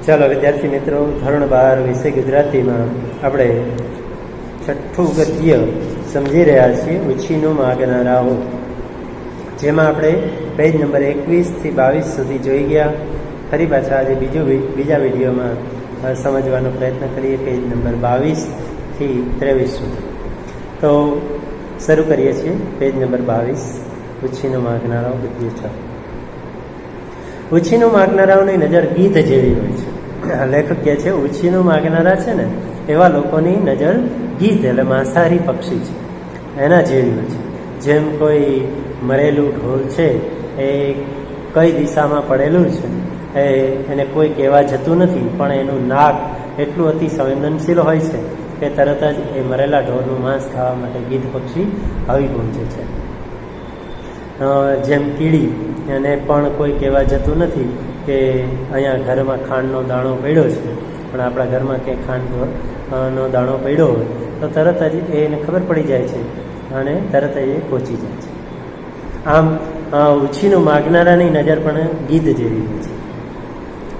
ચાલો વિદ્યાર્થી મિત્રો, ધોરણ 12 વિષય ગુજરાતીમાં આપણે છઠ્ઠું ગદ્ય સમજી રહ્યા છીએ, ઉછીનું માગનારાઓ, જેમાં આપણે પેજ નંબર 21 થી 22 સુધી જોઈ ગયા. ફરી પાછા આજે બીજા વિડીયોમાં સમજવાનો પ્રયત્ન કરીએ, પેજ નંબર 22 થી 23 સુધી. તો શરૂ કરીએ છીએ. Page number 22, ઉછીનું માગનારાઓ, ગદ્ય 6. ઉછીનું માગનારાઓની નજર ગીધ જેવી હોય છે. લેખક કહે છે ઉછીનું માગનારા છે ને, એવા લોકોની નજર ગીધ એટલે માંસાહારી પક્ષી છે, એના જેવી હોય છે. જેમ કોઈ મરેલું ઢોર છે, એ કઈ દિશામાં પડેલું છે એને કોઈ કહેવા જતું નથી, પણ એનું નાક એટલું અતિ સંવેદનશીલ હોય છે કે તરત જ એ મરેલા ઢોરનું માંસ ખાવા માટે ગીધ પક્ષી આવી પહોંચે છે. જેમ કીડી, એને પણ કોઈ કહેવા જતું નથી કે અહીંયા ઘરમાં ખાંડનો દાણો પડ્યો છે, પણ આપણા ઘરમાં ક્યાંય ખાંડનો દાણો પડ્યો હોય તો તરત જ એને ખબર પડી જાય છે અને તરત જ એ પહોંચી જાય છે. આમ ઉછીનું માગનારાની નજર પણ ગીધ જેવી હોય છે.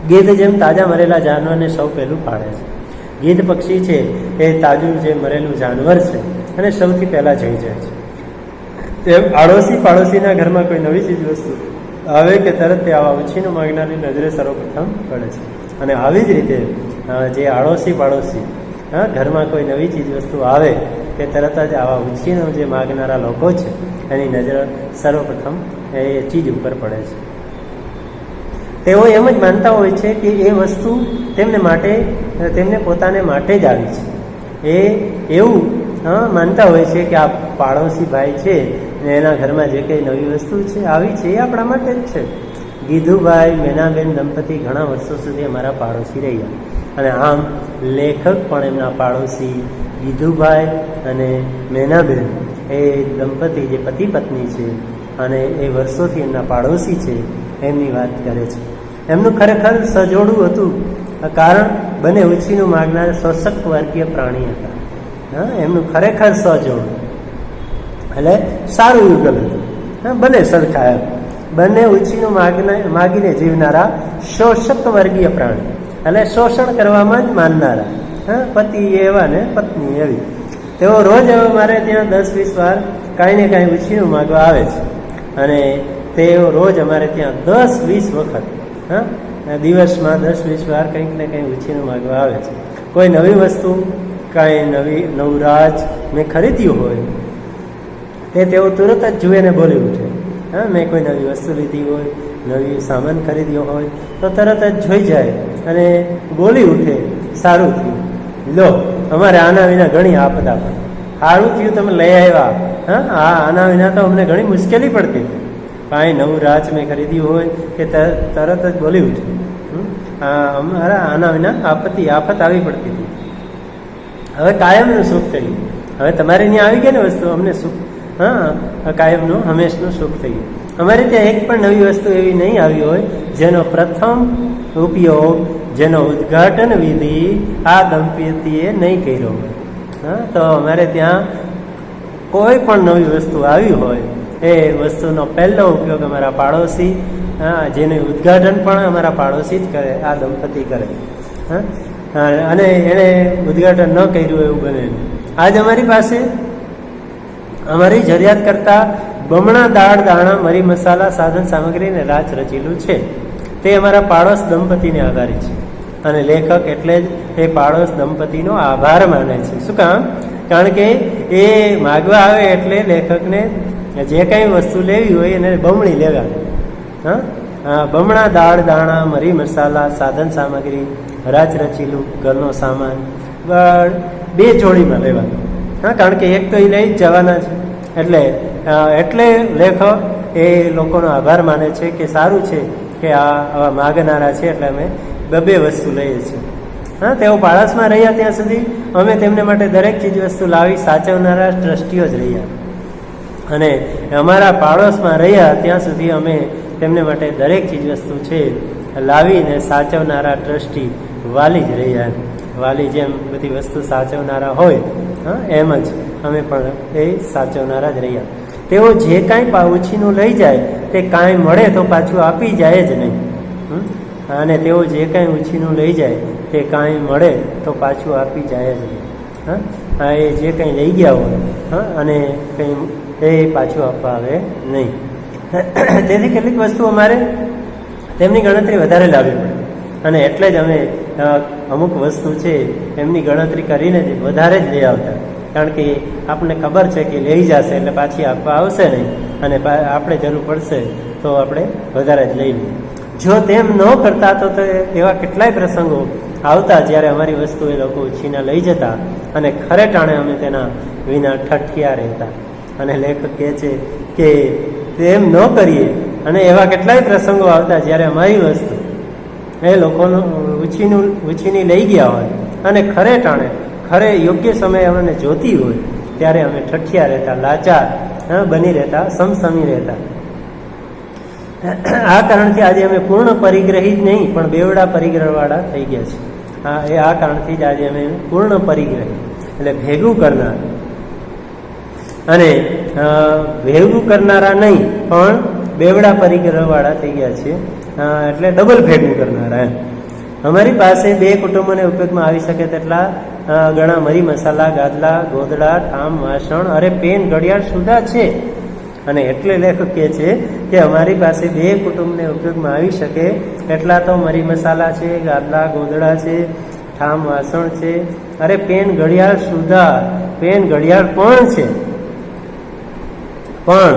ગીધ જેમ તાજા મરેલા જાનવરને સૌ પહેલું પાડે છે. ગીધ પક્ષી છે એ તાજું જે મરેલું જાનવર છે અને સૌથી પહેલાં જઈ જાય છે. તેમ આડોશી પાડોશીના ઘરમાં કોઈ નવી ચીજ વસ્તુ આવે કે તરત તે આવા ઉછીનું માગનારની નજરે સર્વપ્રથમ પડે છે. અને આવી જ રીતે જે આડોશી પાડોશી ઘરમાં કોઈ નવી ચીજ વસ્તુ આવે કે તરત જ આવા ઉછીનું જે માગનારા લોકો છે એની નજર સર્વપ્રથમ એ ચીજ ઉપર પડે છે. તેઓ એમ જ માનતા હોય છે કે એ વસ્તુ તેમને પોતાને માટે જ આવી છે. એ એવું માનતા હોય છે કે આ પાડોશી ભાઈ છે ને એના ઘરમાં જે કંઈ નવી વસ્તુ છે આવી છે એ આપણા માટે જ છે. ગીધુભાઈ મેનાબેન દંપતી ઘણા વર્ષો સુધી અમારા પાડોશી રહ્યા, અને આમ લેખક પણ એમના પાડોશી ગીધુભાઈ અને મેનાબેન એ દંપતી જે પતિ પત્ની છે અને એ વર્ષોથી એમના પાડોશી છે એમની વાત કરે છે. એમનું ખરેખર સજોડું હતું, કારણ બંને ઉછીનું માગનાર શોષક વર્ગીય પ્રાણી હતા. એમનું ખરેખર સજોડું એટલે સારું યુગલ હતું. બંને સરખા, બંને ઉછીનું માગીને જીવનારા શોષક વર્ગીય પ્રાણી, એટલે શોષણ કરવામાં જ માનનારા. પતિ એવા ને પત્ની એવી. તેઓ રોજ મારે ત્યાં 10-20 વાર કાંઈ ને કાંઈ ઉછીનું માગવા આવે છે, અને તેઓ રોજ અમારે ત્યાં 10-20 વખત દિવસમાં 10-20 વાર કંઈક ને કંઈ ઉછીનું માગવા આવે છે. કોઈ નવી વસ્તુ, કાંઈ નવું રાજ મેં ખરીદ્યું હોય તે તેઓ તુરત જ જુએ ને બોલી ઉઠે. મેં કોઈ નવી વસ્તુ લીધી હોય, નવી સામાન ખરીદ્યો હોય તો તરત જ જોઈ જાય અને બોલી ઉઠે, સારું થયું, લો અમારે આના વિના ઘણી આપદા પણ, સારું થયું તમે લઈ આવ્યા. આના વિના તો અમને ઘણી મુશ્કેલી પડતી હતી. કાંઈ નવું રાજ મેં ખરીદ્યું હોય કે તરત જ બોલી ઉઠે, અમારા આના વિના આફત આવી પડતી હતી. હવે કાયમનું સુખ થયું. હવે તમારે ત્યાં આવી ગયા ને વસ્તુ, અમને સુખ કાયમનું હંમેશનું સુખ થયું. અમારે ત્યાં એક પણ નવી વસ્તુ એવી નહીં આવી હોય જેનો પ્રથમ ઉપયોગ, જેનો ઉદ્ઘાટન વિધિ આ દંપતીએ નહીં કર્યો હોય. તો અમારે ત્યાં કોઈ પણ નવી વસ્તુ આવી હોય એ વસ્તુનો પહેલો ઉપયોગ અમારા પાડોશી, જેનું ઉદ્ઘાટન પણ અમારા પાડોશી જ કરે, આ દંપતી કરે. અને એણે ઉદ્ઘાટન ન કર્યું એવું બને. આજ અમારી પાસે અમારી જરૂરિયાત કરતાં બમણા દાળ, દાણા, મરી, મસાલા, સાધન સામગ્રી ને રાજ રચેલું છે. તે અમારા પાડોશ દંપતીને આભારી છે, અને લેખક એટલે જ એ પાડોશ દંપતીનો આભાર માને છે. શું કામ? કારણ કે એ માગવા આવે એટલે લેખકને જે કંઈ વસ્તુ લેવી હોય એને બમણી લેવા. બમણા દાળ, દાણા, મરી, મસાલા, સાધન સામગ્રી, રાજ રચેલું ઘરનો સામાન 2 જોડીમાં લેવાનો. કારણ કે એક તો એ લઈ જ જવાના છે. એટલે લેખક એ લોકોનો આભાર માને છે કે સારું છે કે આવા માગનારા છે એટલે અમે 2 વસ્તુ લઈએ છીએ. તેઓ પાડોશમાં રહ્યા ત્યાં સુધી અમે તેમને માટે દરેક ચીજ વસ્તુ લાવી સાચવનારા ટ્રસ્ટીઓ જ રહ્યા, અને અમારા પાડોશમાં રહ્યા ત્યાં સુધી અમે તેમને માટે દરેક ચીજ વસ્તુ છે લાવીને સાચવનારા ટ્રસ્ટી વાલી જ રહ્યા. વાલી જેમ બધી વસ્તુ સાચવનારા હોય એમ જ અમે પણ એ સાચવનારા જ રહ્યા. તેઓ જે કાંઈ ઉછીનું લઈ જાય તે કાંઈ મળે તો પાછું આપી જાય જ નહીં. અને તેઓ જે કાંઈ ઉછીનું લઈ જાય તે કાંઈ મળે તો પાછું આપી જાય જ નહીં. હા, એ જે કંઈ લઈ ગયા હોય અને કંઈ એ પાછું આપવા આવે નહીં. તેથી કેટલીક વસ્તુ અમારે તેમની ગણતરી વધારે લાવવી પડે, અને એટલે જ અમે અમુક વસ્તુ છે એમની ગણતરી કરીને જ વધારે જ લઈ આવતા, કારણ કે આપણને ખબર છે કે લઈ જશે એટલે પાછી આપવા આવશે નહીં, અને આપણે જરૂર પડશે તો આપણે વધારે જ લઈ લઈએ. જો તેમ ન કરતા તો એવા કેટલાય પ્રસંગો આવતા જ્યારે અમારી વસ્તુ એ લોકો ઉછીના લઈ જતા અને ખરે ટાણે અમે તેના વિના ઠઠિયા રહેતા. અને લેખક કહે છે કે તેમ ન કરીએ, અને એવા કેટલાય પ્રસંગો આવતા જ્યારે અમારી વસ્તુ એ લોકોનું ઉછીની લઈ ગયા હોય અને ખરે ટાણે ખરે યોગ્ય સમયે અમને જોતી હોય ત્યારે અમે ઠઠિયા રહેતા, લાચાર બની રહેતા, સમસમી રહેતા. આ કારણથી આજે અમે પૂર્ણ પરિગ્રહી જ નહીં પણ બેવડા પરિગ્રહવાળા થઈ ગયા છે. આ કારણથી જ આજે અમે પૂર્ણ પરિગ્રહી એટલે ભેગું કરનાર, અને ભેગું કરનારા નહીં પણ બેવડા પરિગ્રહવાળા થઈ ગયા છે, એટલે ડબલ ભેગું કરનારા. અમારી પાસે 2 કુટુંબોને ઉપયોગમાં આવી શકે તેટલા ઘણા મરી મસાલા, ગાદલા, ગોદડા, ઠામ, વાસણ, અરે પેન, ઘડિયાળ સુધા છે. અને એટલે લેખક કહે છે કે અમારી પાસે 2 કુટુંબને ઉપયોગમાં આવી શકે એટલા તો મરી મસાલા છે, ગાદલા, ગોદડા છે, ઠામ, વાસણ છે, અરે પેન, ઘડિયાળ સુધા, પેન, ઘડિયાળ પણ છે. પણ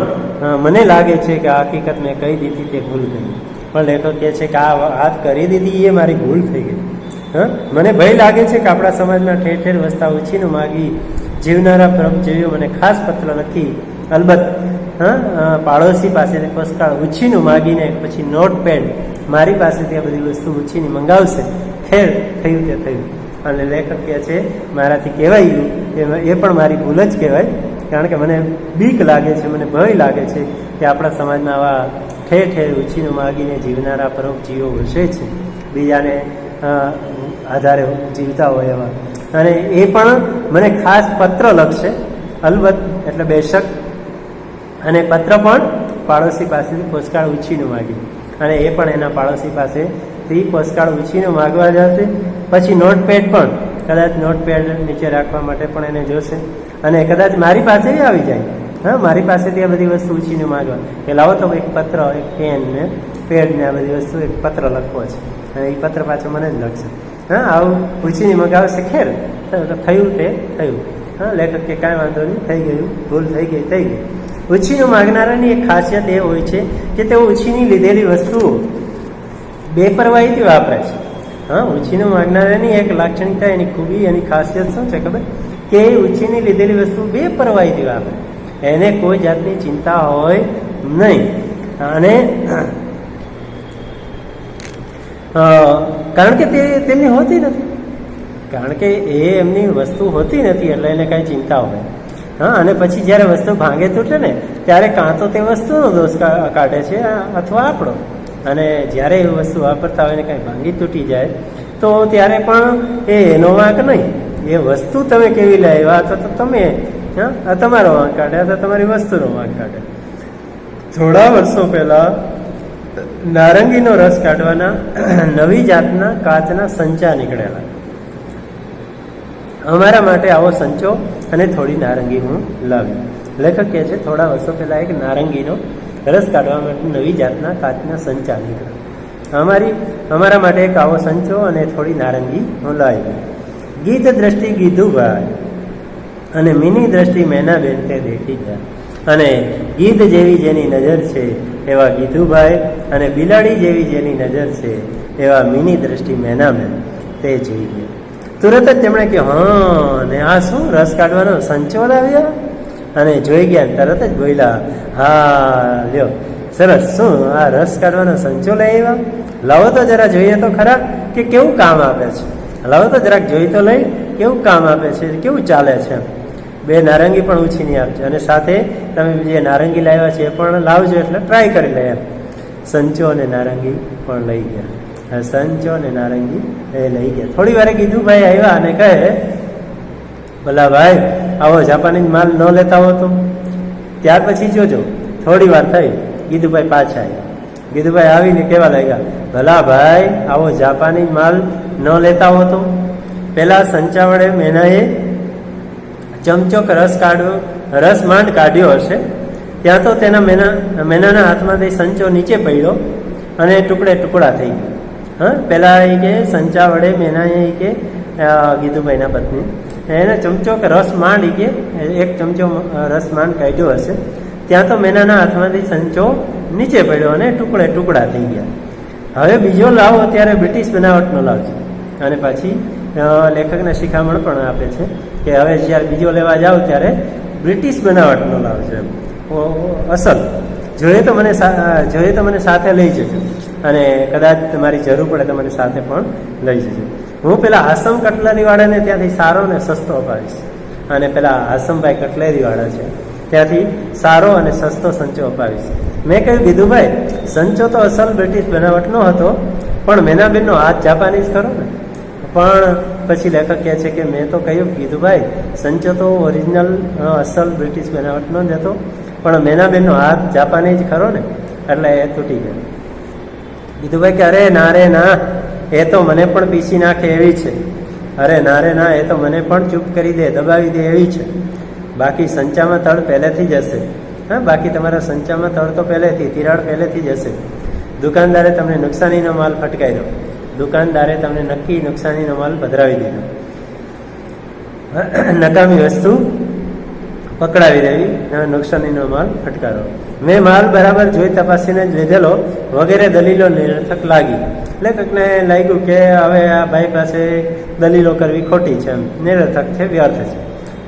મને લાગે છે કે આ હકીકત મેં કહી દીધી તે ભૂલ ગઈ. પણ લેખક કહે છે કે આ વાત કરી દીધી એ મારી ભૂલ થઈ ગઈ. મને ભય લાગે છે કે આપણા સમાજમાં ઠેર ઠેર વસતા ઉછીનું માગી જીવનારા પરમજીવીઓ મને ખાસ પત્ર લખી, અલબત્ત પાડોશી પાસેથી પોસ્ટકાર્ડ ઉછીનું માગીને પછી નોટપેડ મારી પાસેથી આ બધી વસ્તુ ઉછીની મંગાવશે. ખેર, થયું તે થયું. અને લેખક કહે છે મારાથી કહેવાયું એ પણ મારી ભૂલ જ કહેવાય, કારણ કે મને બીક લાગે છે, મને ભય લાગે છે કે આપણા સમાજમાં આવા ઠેર ઠેર ઉછીનું માગીને જીવનારા પરોપજીવો વસે છે, બીજાને આધારે જીવતા હોય એવા. અને એ પણ મને ખાસ પત્ર લખશે, અલબત્ત એટલે બેશક. અને પત્ર પણ પાડોશી પાસેથી પોસ્ટકાર્ડ ઉછીનું માગ્યું, અને એ પણ એના પાડોશી પાસેથી પોસ્ટકાર્ડ ઉછીનું માગવા જશે. પછી નોટપેડ પણ કદાચ નોટપેડ નીચે રાખવા માટે પણ એને જોશે, અને કદાચ મારી પાસે આવી જાય. મારી પાસેથી આ બધી વસ્તુ ઉછીનું માગવા કે લાવો તો એક પત્ર, એક પેન ને પેડ ને આ બધી વસ્તુ એક પત્ર લખવો છે, અને એ પત્ર પાછો મને જ લખશે. આવું ઉછીની મગાવશે. ખેર, થયું તે થયું. લેખક કે કાંઈ વાંધો નહીં, થઈ ગયું, ભૂલ થઈ ગઈ. ઉછીનું માગનારાની એક ખાસિયત એ હોય છે કે તેઓ ઉછીની લીધેલી વસ્તુઓ બેપરવાહીથી વાપરે છે. ઉછીનું માગનારાની એક લાક્ષણિકતા, એની ખૂબી, એની ખાસિયત શું છે ખબર? કે ઉછીની લીધેલી વસ્તુ બેપરવાહીથી વાપરે, એને કોઈ જાતની ચિંતા હોય નહીં. અને કારણ કે તે તેમની હોતી નથી, કારણ કે એ એમની વસ્તુ હોતી નથી, એટલે એને કાંઈ ચિંતા હોય. અને પછી જ્યારે વસ્તુ ભાંગે તૂટે ને ત્યારે કાં તો તે વસ્તુનો દોષ કાઢે છે અથવા આપણો. અને જ્યારે એ વસ્તુ વાપરતા હોય ને કાંઈ ભાંગી તૂટી જાય તો ત્યારે પણ એનો વાંક નહીં, એ વસ્તુ તમે કેવી લાવ્યા તો તમે તમારો વાંક કાઢે અથવા તમારી વસ્તુનો વાંક કાઢે. થોડા વર્ષો પહેલા નારંગીનો રસ કાઢવાના નવી જાતના કાચના સંચા નીકળેલા. અમારા માટે આવો સંચો અને થોડી નારંગી હું લાવી. લેખક કહે છે થોડા વર્ષો પહેલા એક નારંગીનો રસ કાઢવા માટે નવી જાતના કાચના સંચા નીકળ્યા. અમારા માટે એક આવો સંચો અને થોડી નારંગી હું લાવી. ગીત દ્રષ્ટિ ગીધુભાઈ અને મિની દ્રષ્ટિ મેનાબેન તે દેખી ગયા. અને ગીધ જેવી જેની નજર છે એવા ગીધુભાઈ, અને બિલાડી જેવી જેની નજર છે એવા મિની દ્રષ્ટિ મેનાબેન તે જોઈ ગયા. તુરત જ તેમણે કહ્યું, ને આ શું રસ કાઢવાનો સંચો લાવ્યા? અને જોઈ ગયા, તરત જ બોલ્યા, હા લ્યો, સરસ, શું આ રસ કાઢવાનો સંચો લઈ આવ્યા? લાવો તો જરા જોઈએ તો ખરા કે કેવું કામ આપે છે. લાવો તો જરાક જોઈ તો લઈ કેવું કામ આપે છે, કેવું ચાલે છે. 2 નારંગી પણ ઉછીની આપજો, અને સાથે તમે જે નારંગી લાવ્યા છે એ પણ લાવજો, એટલે ટ્રાય કરી લે એમ. સંચો અને નારંગી પણ લઈ ગયા. સંચો અને નારંગી એ લઈ ગયા. થોડી વારે ગીધુભાઈ આવ્યા અને કહે, ભલા ભાઈ, આવો જાપાની માલ ન લેતા હો તો. ત્યાર પછી જોજો, થોડી વાર થઈ ગીધુભાઈ પાછા આવ્યા. ગીધુભાઈ આવીને કેવા લાગ્યા, ભલા ભાઈ આવો જાપાની માલ ન લેતા હો તો. પેલા સંચા વડે મેનાએ ચમચોક રસ માંડ કાઢ્યો હશે, ત્યાં તો તેના મેનાના હાથમાંથી સંચો નીચે પડ્યો અને ટુકડે ટુકડા થઈ ગયા. હા, પેલા એ કે સંચા વડે મેનાએ કે ગીધુભાઈના પત્ની એને ચમચોક રસ માંડ કે એક ચમચો રસ માંડ કાઢ્યો હશે, ત્યાં તો મેનાના હાથમાંથી સંચો નીચે પડ્યો અને ટુકડે ટુકડા થઈ ગયા. હવે બીજો લાવો ત્યારે બ્રિટિશ બનાવટનો લાવજો. અને પછી લેખકને શિખામણ પણ આપે છે કે હવે જ્યારે બીજો લેવા જાઓ ત્યારે બ્રિટિશ બનાવટનો લાવજો, અસલ. જોઈએ તો મને સાથે લઈ જજો, અને કદાચ તમારી જરૂર પડે તો મને સાથે પણ લઈ જજો. હું પેલા આસમ કટલરી વાળાને ત્યાંથી સારો ને સસ્તો અપાવીશ, અને પેલા આસમભાઈ કટલેરી વાળા છે ત્યાંથી સારો અને સસ્તો સંચો અપાવીશ. મેં કહ્યું, ગીધુભાઈ સંચો તો અસલ બ્રિટિશ બનાવટનો હતો, પણ મેનાબેનનો હાથ જાપાનીઝ ખરો ને. પણ પછી લેખક કહે છે કે મેં તો કહ્યું, ગીધુભાઈ સંચો તો ઓરિજિનલ અસલ બ્રિટિશ બનાવટનો જ હતો, પણ મેનાબેનનો હાથ જાપાનીઝ ખરો ને, એટલે એ તૂટી ગયો. ગીધુભાઈ કે અરે ના રે ના, એ તો મને પણ પીસી નાખે એવી છે. અરે ના રે ના, એ તો મને પણ ચૂપ કરી દે, દબાવી દે એવી છે. બાકી સંચામાં તળ પહેલેથી જ હશે. હા, બાકી તમારા સંચામાં તળ તો પહેલેથી, તિરાડ પહેલેથી જ હશે. દુકાનદારે તમને નુકસાનીનો માલ ફટકાર્યો, દુકાનદારે તમને નક્કી નુકસાનીનો માલ પધરાવી દીધો. નકામી વસ્તુ પકડાવી દેવી, નુકસાનીનો માલ ફટકારો. મેં માલ બરાબર જોઈ તપાસીને જ લીધેલો વગેરે દલીલો નિરર્થક લાગી. લેખકને લાગ્યું કે હવે આ ભાઈ પાસે દલીલો કરવી ખોટી છે, એમ નિરર્થક છે, વ્યર્થ છે.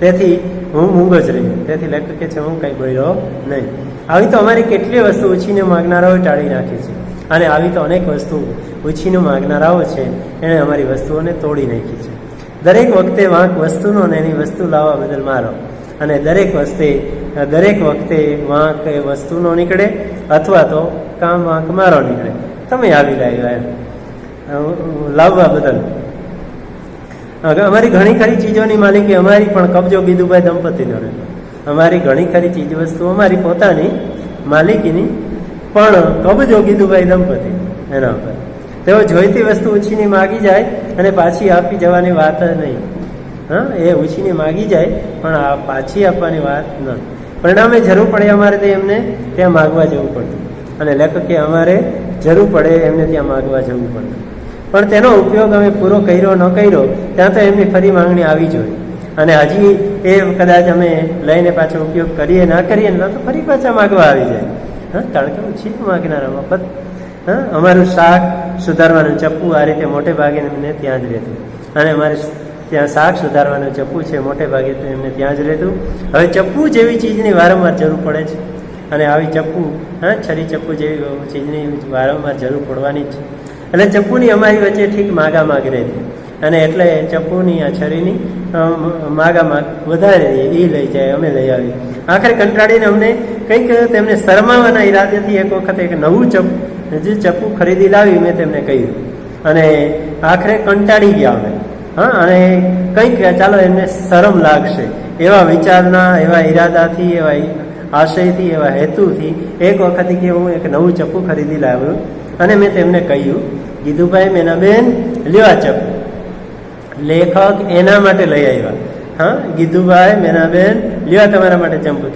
તેથી હું મૂંગો જ રહ્યો. તેથી લેખક કે છે હું કંઈ બોલ્યો નહીં. આવી તો અમારી કેટલી વસ્તુ ઉછીને માગનારાઓએ ટાળી નાખી છે, અને આવી તો અનેક વસ્તુ ઉછીને માગનારાઓ છે એણે અમારી વસ્તુઓને તોડી નાખી છે. દરેક વખતે વાંક વસ્તુનો અને એની વસ્તુ લાવવા બદલ મારો, અને દરેક વખતે વાંક એ વસ્તુનો નીકળે અથવા તો કામ વાંક મારો નીકળે. તમે આવી લાવ્યા એમ લાવવા બદલ. અમારી ઘણી ખરી ચીજોની માલિકી અમારી, પણ કબજો ગીધુભાઈ દંપતીનો રહેલો. અમારી ઘણી ખરી ચીજ વસ્તુ અમારી પોતાની માલિકીની, પણ કબજો ગીધુભાઈ દંપતી એના ઉપર. તેઓ જોઈતી વસ્તુ ઉછીની માગી જાય અને પાછી આપી જવાની વાત નહીં. હા, એ ઉછીની માગી જાય પણ પાછી આપવાની વાત ન. પરિણામે જરૂર પડે અમારે તે એમને ત્યાં માગવા જવું પડતું, અને લેખકે અમારે જરૂર પડે એમને ત્યાં માગવા જવું પડતું. પણ તેનો ઉપયોગ અમે પૂરો કર્યો ન કર્યો, ત્યાં તો એમની ફરી માંગણી આવી જોઈએ, અને હજી એ કદાચ અમે લઈને પાછો ઉપયોગ કરીએ ના કરીએ ને તો ફરી પાછા માગવા આવી જાય. હા, કારણ કે ઉછીન માગનારા મફત. હા, અમારું શાક સુધારવાનું ચપ્પુ આ રીતે મોટે ભાગે એમને ત્યાં જ રહેતું, અને અમારે ત્યાં શાક સુધારવાનું ચપ્પુ છે મોટે ભાગે એમને ત્યાં જ રહેતું. હવે ચપ્પુ જેવી ચીજની વારંવાર જરૂર પડે છે, અને આવી ચપ્પુ, હા, છરી ચપ્પુ જેવી ચીજની વારંવાર જરૂર પડવાની જ છે. એટલે ચપ્પુની અમારી વચ્ચે ઠીક માગામાગ રહેતી, અને એટલે ચપ્પુની આ છરીની માગામાગ વધારે એ લઈ જાય, અમે લઈ આવી. આખરે કંટાળીને અમને કંઈક તેમને શરમાવાના ઈરાદેથી એક વખત એક નવું ચપ્પુ ખરીદી લાવી મેં તેમને કહ્યું, અને આખરે કંટાળી ગયા અમે. હા, અને કંઈક ચાલો એમને શરમ લાગશે એવા વિચારના, એવા ઈરાદાથી, એવા આશયથી, એવા હેતુથી એક વખત કે હું એક નવું ચપ્પુ ખરીદી લાવ્યો, અને મેં તેમને કહ્યું, ગીધુભાઈ મેનાબેન લ્યો આ ચપ્પુ. લેખક એના માટે લઈ આવ્યા. હા, ગીધુભાઈ મેનાબેન લ્યો તમારા માટે ચપ્પુ.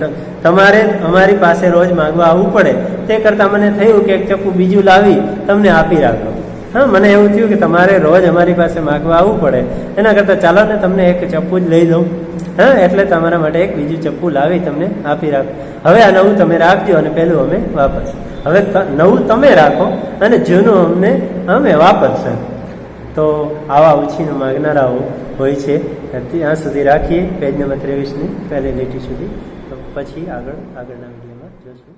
તમારે અમારી પાસે રોજ માંગવા આવવું પડે તે કરતાં મને થયું કે એક ચપ્પુ બીજું લાવી તમને આપી રાખો. હા, મને એવું થયું કે તમારે રોજ અમારી પાસે માગવા આવવું પડે, એના કરતાં ચાલો ને તમને એક ચપ્પુ જ લઈ દઉં. હા, એટલે તમારા માટે એક બીજું ચપ્પુ લાવી તમને આપી રાખો. હવે આ નવું તમે રાખજો અને પેલું અમે વાપરશ. હવે નવું તમે રાખો અને જૂનું અમે વાપરશું. તો આવા ઉછીનું માગનારાઓ હોય છે. ત્યાં સુધી રાખીએ, પેજ નંબર 23ની પહેલી લીટી સુધી. તો પછી આગળના વિડીયોમાં જોશું.